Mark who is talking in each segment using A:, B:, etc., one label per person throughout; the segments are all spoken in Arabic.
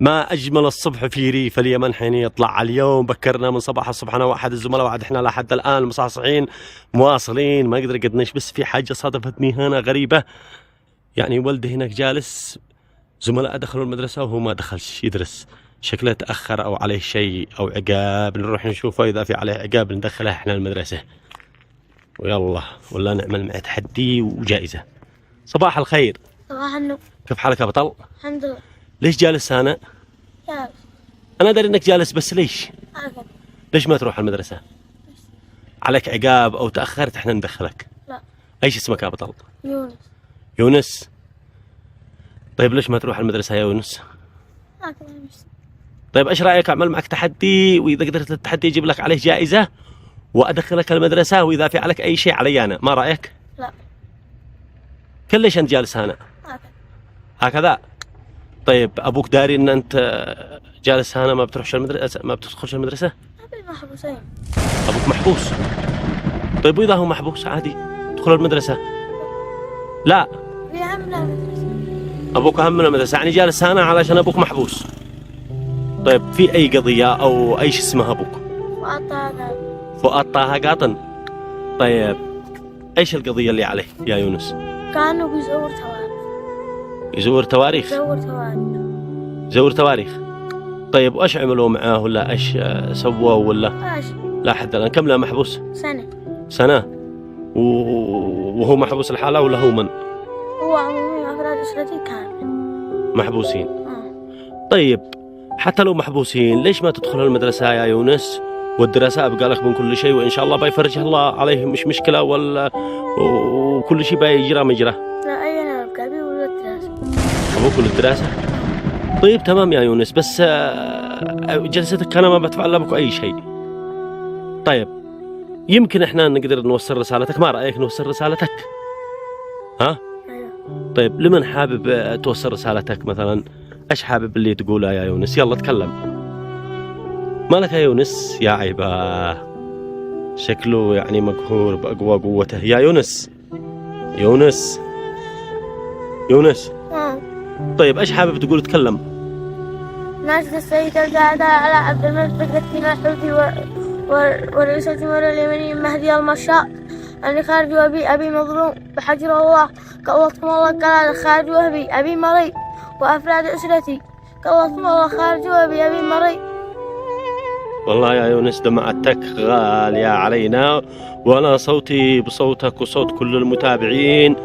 A: ما أجمل الصبح في ريف اليمن حين يطلع اليوم. بكرنا من صباح الصبح أنا وأحد الزملاء وعد إحنا لحد الآن مصحصحين مواصلين، ما أقدر قدناش. بس في حاجة صادفتني هنا غريبة، يعني ولدي هناك جالس، زملاء دخلوا المدرسة وهو ما دخلش يدرس، شكله تأخر أو عليه شيء أو عقاب. نروح نشوفه، إذا في عليه عقاب ندخله إحنا المدرسة ويلا، ولا نعمل معه تحدي وجائزة. صباح الخير.
B: صباح النور.
A: كيف حالك يا بطل؟
B: الحمد لله.
A: ليش جالس هنا؟
B: جالس.
A: أنا أدري إنك جالس، بس ليش؟
B: أكل.
A: ليش ما تروح المدرسة؟ عليك عقاب أو تأخرت إحنا ندخلك.
B: لا.
A: إيش اسمك يا بطل؟
B: يونس.
A: يونس. طيب ليش ما تروح المدرسة يا يونس؟
B: أكل.
A: طيب إيش رأيك أعمل معك تحدي، وإذا قدرت التحدي يجيب لك عليه جائزة وأدخلك المدرسة، وإذا في عليك أي شيء علي أنا، ما رأيك؟
B: لا.
A: ليش أنت جالس هنا؟
B: أكل.
A: هكذا. طيب أبوك داري إن أنت جالس هنا ما بتروحش المدرسة، ما بتدخلش المدرسة؟
B: أبي محبوسين.
A: أبوك محبوس. طيب وإذا هو محبوس عادي ادخل المدرسة. لا.
B: في أهم لا مدرسة.
A: أبوك أهم من المدرسة، يعني جالس هنا علشان أبوك محبوس. طيب في أي قضية أو أيش اسمها أبوك؟ فؤاد طه قاطن. طيب ايش القضية اللي عليه يا يونس؟
B: كانوا بيزور تواريخ.
A: يزور تواريخ؟
B: يزور تواريخ.
A: يزور تواريخ. طيب وايش عملوا معاه، ولا ايش سووا، ولا؟
B: ماشي.
A: لا حد الان كم له محبوس؟
B: سنة.
A: سنة. وهو محبوس الحالة ولا هو من؟
B: هو عمومي أفراد أسرتي كامل
A: محبوسين. طيب حتى لو محبوسين ليش ما تدخل المدرسة يا يونس؟ والدراسة أبقى لك من كل شيء، وإن شاء الله بيفرجها الله عليه، مش مشكلة، ولا وكل شيء بيجرى مجرى.
B: لا أي أنا أبقى أبي ولا الدراسة.
A: أبوك الدراسة؟ طيب تمام يا يونس، بس جلستك أنا ما بدفع لك أي شيء. طيب يمكن إحنا نقدر نوصل رسالتك، ما رأيك نوصل رسالتك؟ ها؟
B: أيوه.
A: طيب لمن حابب توصل رسالتك مثلا؟ إيش حابب اللي تقوله يا يونس؟ يلا تكلم. مالك يا يونس؟ يا عيبه، شكله يعني مقهور بأقوى قوته. يا يونس، يونس، يونس. طيب ايش حابب تقول؟ تكلم.
B: ناشد السيد القاعدة على عبد الملك الدين الحوثي ورئيس الجمهورية اليمني مهدي المرشاء أني خارج أبي مظلوم بحجر الله، قوتكم الله قال خارج أبي مريض وأفراد أسرتي، قوتكم الله خارج أبي مريض.
A: والله يا يونس دمعتك غالية علينا، وأنا صوتي بصوتك وصوت كل المتابعين،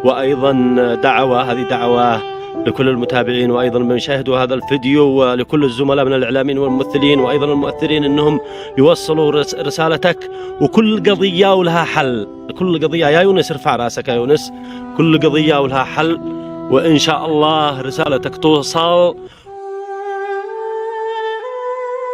A: وأيضا هذه دعوة لكل المتابعين وأيضا من شاهدوا هذا الفيديو، ولكل الزملاء من الإعلاميين والممثلين وأيضا المؤثرين أنهم يوصلوا رسالتك. وكل قضية ولها حل، كل قضية يا يونس ارفع راسك يا يونس، كل قضية ولها حل، وإن شاء الله رسالتك توصل،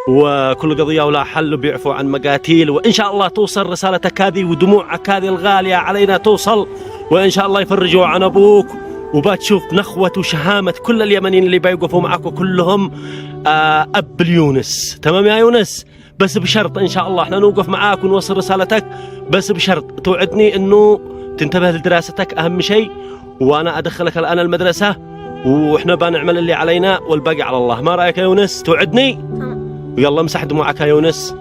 A: وكل قضية ولا حل بيعفو عن مقاتيل، وإن شاء الله توصل رسالتك هذه ودموعك هذه الغالية علينا توصل، وإن شاء الله يفرجوا عن أبوك، وبتشوف نخوة وشهامة كل اليمنيين اللي بيوقفوا معك، وكلهم أب اليونس. تمام يا يونس؟ بس بشرط إن شاء الله احنا نوقف معاك ونوصل رسالتك، بس بشرط توعدني إنه تنتبه لدراستك أهم شيء، وأنا أدخلك الآن المدرسة، وإحنا بنعمل اللي علينا والباقي على الله. ما رأيك يا يونس؟ توعدني؟ ويلا امسح دموعك يا يونس،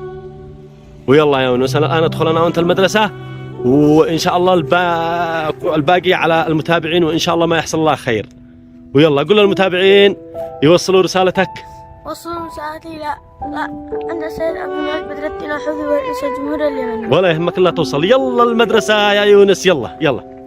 A: ويلا يا يونس الآن ادخل أنا وأنت المدرسة، وإن شاء الله الباقي على المتابعين، وإن شاء الله ما يحصل الله خير. ويلا قول للمتابعين يوصلوا رسالتك.
B: وصلوا رسالتي لا أن السيد عبد الملك بدر الدين الحوثي ورئيس الجمهورية اليمني.
A: ولا يهمك، لا توصل. يلا المدرسة يا يونس، يلا يلا.